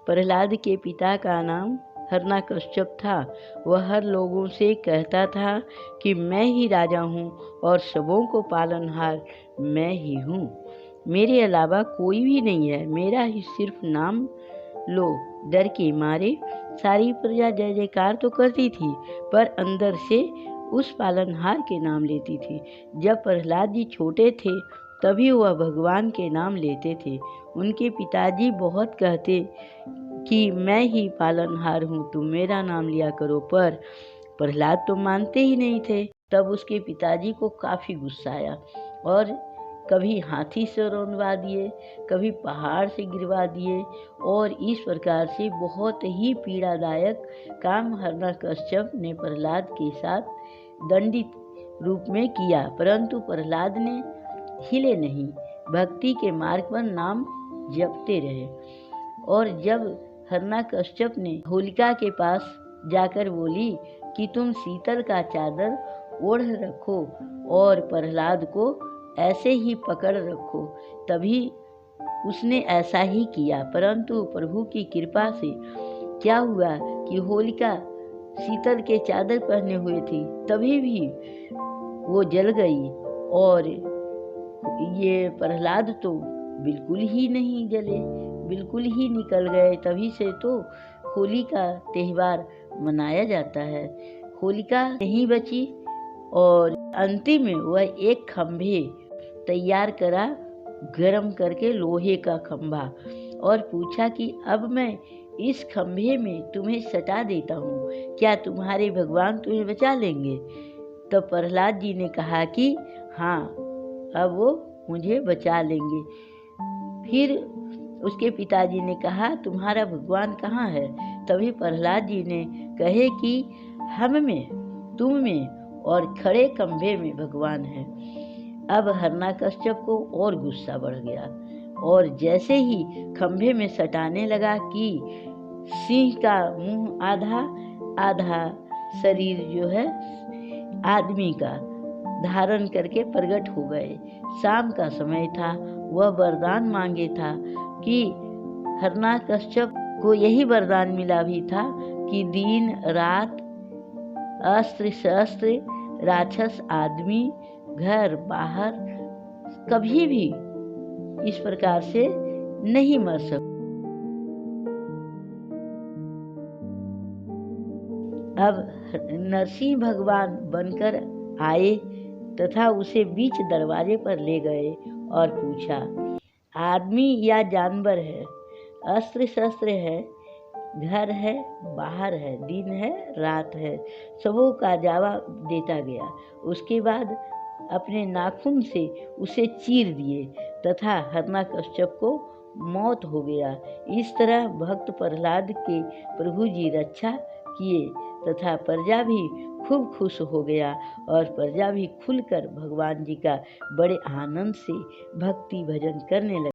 प्रहलाद के पिता का नाम हिरण्यकश्यप था। वह हर लोगों से कहता था कि मैं ही राजा हूँ और सबों को पालनहार मैं ही हूँ। मेरे अलावा कोई भी नहीं है, मेरा ही सिर्फ नाम लो। डर के मारे सारी प्रजा जय जयकार तो करती थी, पर अंदर से उस पालनहार के नाम लेती थी। जब प्रहलाद जी छोटे थे तभी वह भगवान के नाम लेते थे। उनके पिताजी बहुत कहते कि मैं ही पालनहार हूँ, तुम मेरा नाम लिया करो, पर प्रहलाद तो मानते ही नहीं थे। तब उसके पिताजी को काफ़ी गुस्सा आया और कभी हाथी से रौंदवा दिए, कभी पहाड़ से गिरवा दिए और इस प्रकार से बहुत ही पीड़ादायक काम हिरण्यकश्यप ने प्रहलाद के साथ दंडित रूप में किया। परंतु प्रहलाद ने हिले नहीं, भक्ति के मार्ग पर नाम जपते रहे। और जब हिरण्यकश्यप ने होलिका के पास जाकर बोली कि तुम शीतल का चादर ओढ़ रखो और प्रहलाद को ऐसे ही पकड़ रखो, तभी उसने ऐसा ही किया। परंतु प्रभु की कृपा से क्या हुआ कि होलिका शीतल के चादर पहने हुए थी, तभी भी वो जल गई और ये प्रहलाद तो बिल्कुल ही नहीं जले, बिल्कुल ही निकल गए। तभी से तो होली का त्यौहार मनाया जाता है। होलिका नहीं बची और अंतिम में वह एक खंभे तैयार करा, गरम करके लोहे का खंभा, और पूछा कि अब मैं इस खंभे में तुम्हें सटा देता हूँ, क्या तुम्हारे भगवान तुम्हें बचा लेंगे? तो प्रहलाद जी ने कहा कि हाँ, अब वो मुझे बचा लेंगे। फिर उसके पिताजी ने कहा तुम्हारा भगवान कहाँ है? तभी प्रहलाद जी ने कहे कि हम में, तुम में और खड़े खंभे में भगवान है। अब हिरण्यकश्यप को और गुस्सा बढ़ गया और जैसे ही खंभे में सटाने लगा कि सिंह का मुंह आधा आधा शरीर जो है आदमी का धारण करके प्रकट हो गए। शाम का समय था, वह वरदान मांगे था कि हिरण्यकश्यप को यही वरदान मिला भी था कि दिन रात अस्त्र शस्त्र राक्षस आदमी घर बाहर कभी भी इस प्रकार से नहीं मर सकता। अब नरसिंह भगवान बनकर आए तथा उसे बीच दरवाजे पर ले गए और पूछा आदमी या जानवर है, अस्त्र शस्त्र है, घर है बाहर है, दिन है रात है, सबों का जवाब देता गया। उसके बाद अपने नाखून से उसे चीर दिए तथा हिरण्यकश्यप को मौत हो गया। इस तरह भक्त प्रहलाद के प्रभु जी रक्षा किए तथा प्रजा भी खूब खुश हो गया और प्रजा भी खुलकर भगवान जी का बड़े आनंद से भक्ति भजन करने लगी।